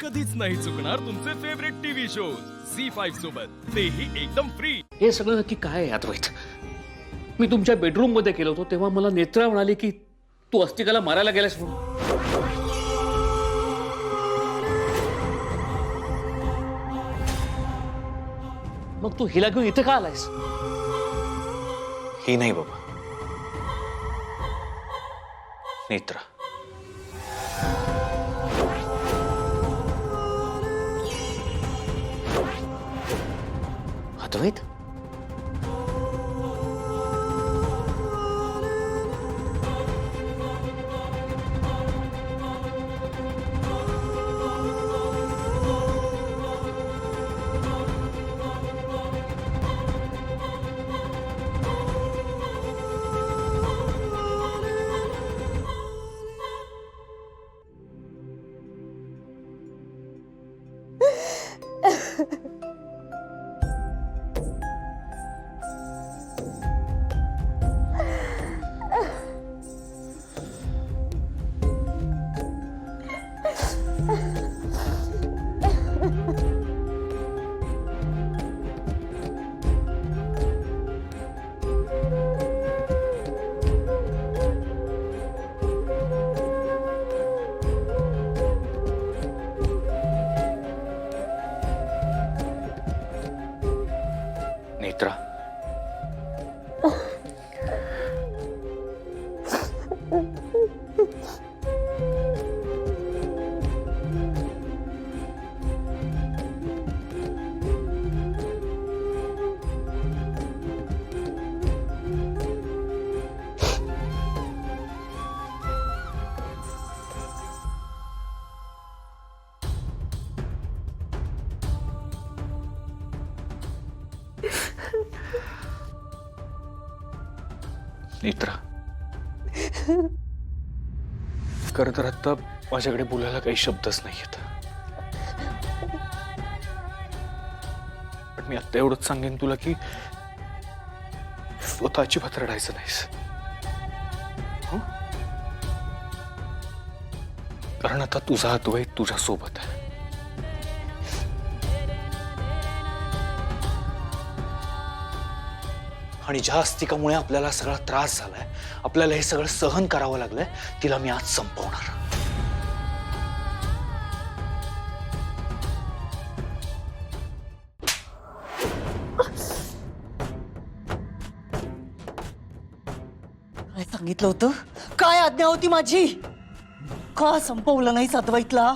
कधीच नाही चुकणार तुमचे फेवरेट टीव्ही शोज झी5 सोबत, तेही एकदम फ्री। हे सगळं नक्की काय आहे अद्वैत? मी तुमच्या बेडरूम मध्ये गेलो होतो तेव्हा मला नेत्रा म्हणाली की तू अस्तिकाला मारायला गेलास म्हणून। मग तू हिला घेऊन इथे का आलायस? ही नाही बाबा, नेत्रा। अद्वैत, नेत्रा, नेत्रा, खरं तर आता माझ्याकडे बोलायला काही शब्दच नाही आहेत, पण मी आता एवढंच सांगेन तुला की स्वतःची भात रडायचं नाहीस, हं? कारण आता तुझा अद्वैत तुझ्या सोबत आहे। आणि ज्या अस्तिकामुळे आपल्याला सगळा त्रास झालाय, आपल्याला हे सगळं सहन करावं लागलंय, तिला मी आज संपवणार। काय सांगितलं होतं? काय आज्ञा होती माझी? का संपवलं नाहीस अद्वैतला?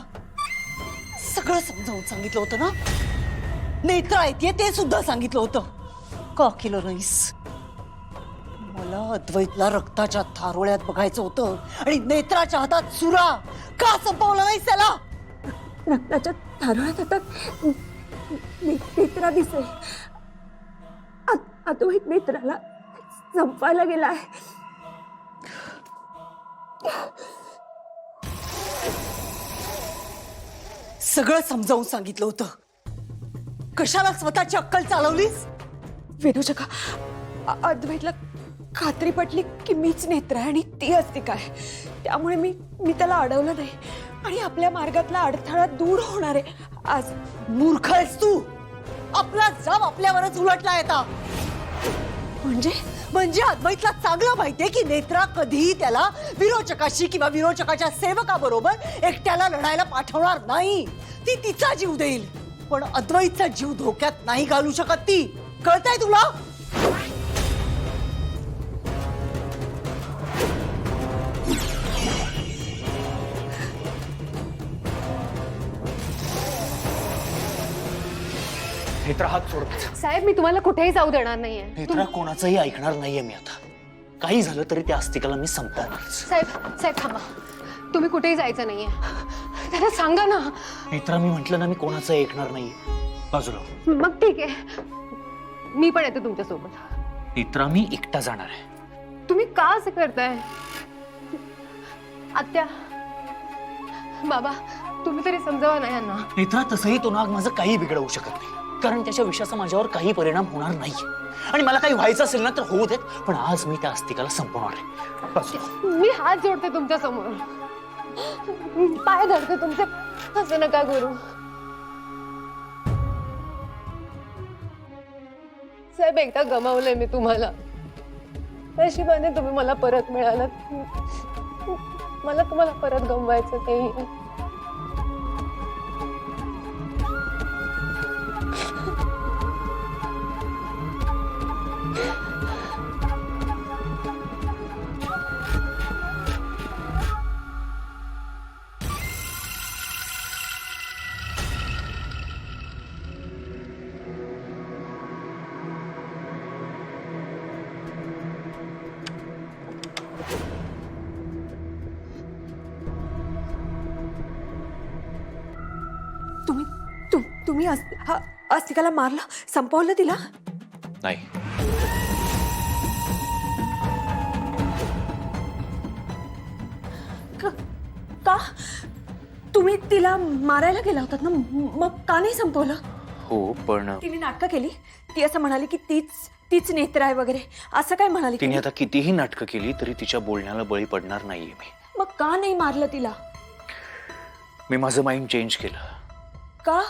सगळं समजावून सांगितलं होतं ना? नेत्रा येते ते सुद्धा सांगितलं होतं, का केलं नाहीस? मला अद्वैतला रक्ताच्या थारोळ्यात बघायचं होतं आणि नेत्राच्या हातात सुरा, का संपवलं नाहीस त्याला? रक्ताच्या थारोळ्यात आता नेत्रा दिसेल। अद्वैत नेत्राला संपायला गेलाय। सगळं समजावून सांगितलं होतं, कशाला स्वतःची अक्कल चालवलीस? विदूषका, अद्वैतला खात्री पटली की मीच नेत्र आहे आणि ती असते काय, त्यामुळे मी त्याला अडवलं नाही आणि आपल्या मार्गातला अडथळा दूर होणार आहे आज। मूर्ख आहेस तू, आपला जाब आपल्यावरच उलटला येता। म्हणजे अद्वैतला चांगलं माहितीये की नेत्रा कधीही त्याला विरोचकाशी किंवा विरोचकाच्या सेवकाबरोबर एकट्याला लढायला पाठवणार नाही, ती तिचा जीव देईल, पण अद्वैतचा जीव धोक्यात नाही घालू शकत ती, कळतंय तुला? नेत्रा, हात सोड। साहेब, मी तुम्हाला कुठेही जाऊ देणार नाहीये। नेत्रा, कोणाचंही ऐकणार नाहीये मी आता, काही झालं तरी त्या अस्तिकाला मी संपवणार। साहेब थांबा, तुम्ही कुठेही जायचं नाहीये, त्याला सांगा ना। नेत्रा, मी म्हंटल ना मी कोणाचं ऐकणार नाहीये, बाजूला। मग ठीक आहे, मी पण येते तुमच्या सोबत। नेत्रा, मी एकटा जाणार आहे। तुम्ही का असं करताय? आत्या, बाबा, तुम्ही तरी समजावा ना यांना। नेत्रा, तसंही तो नाग माझं काही बिघडवू शकत नाही, कारण त्याच्या विषयाचा माझ्यावर काही परिणाम होणार नाही, आणि मला काही व्हायचं असेल ना तर होऊ देत, पण आज मी त्या अस्तिकाला संपवणार आहे। मी हात जोडते तुमच्या समोर, पाय धरते तुमचे, असं नका करू. साहेब, एकदा गमावलंय मी तुम्हाला. नशिबाने तुम्ही मला परत मिळालात. मला तुम्हाला परत गमवायचं नाही. तुम्ही अस्तिकाला मारलं, संपवलं तिला? नाही, का? तुम्ही तिला मारायला गेला होतात ना, मग का नाही संपवलं? हो पण तिने नाटकं केली. ती असं म्हणाली की तीच नेत्र आहे वगैरे, असं काय म्हणाली? तिने आता कितीही नाटकं केली तरी तिच्या बोलण्याला बळी पडणार नाहीये मी. मग का नाही मारलं तिला? मी माझं माइंड चेंज केलं. का?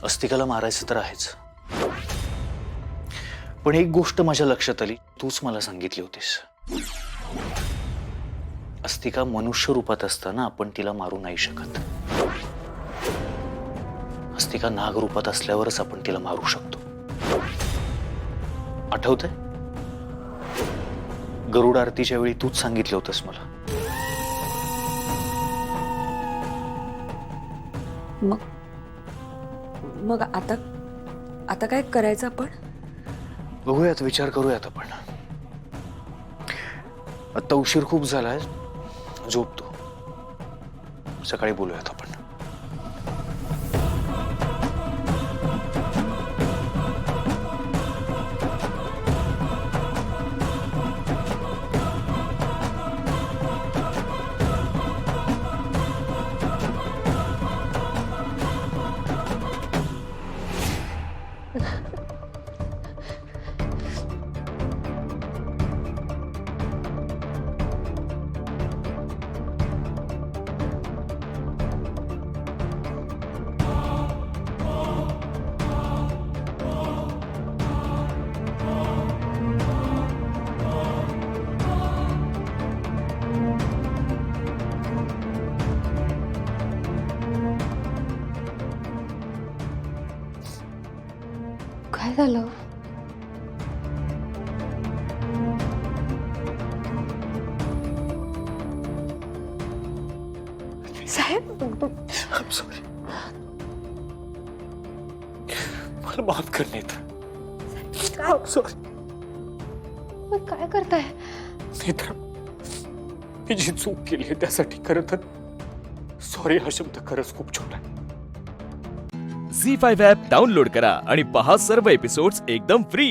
अस्तिकाला मारायचं तर आहेच, पण एक गोष्ट माझ्या लक्षात आली, तूच मला सांगितली होतीस. अस्तिका मनुष्य रूपात असताना आपण तिला मारू नाही शकत. अस्तिका नाग रूपात असल्यावरच आपण तिला मारू शकतो. आठवतंय? गरुड आरतीच्या वेळी तूच सांगितलं होतंस मला. मग आता काय करायचं आपण? बघूयात, विचार करूयात आपण. आता उशीर खूप झालाय, झोपतो. सकाळी बोलूयात आपण. काय झालं? साहेब, I'm sorry. मला माफ कर नेत्र. I'm sorry. मग काय करताय? नेत्र, मी जी चूक केली आहे त्यासाठी खरं तर सॉरी हा शब्द खरंच खूप छोटा आहे. झी5 ॲप डाउनलोड करा आणि पहा सर्व एपिसोड्स एकदम फ्री.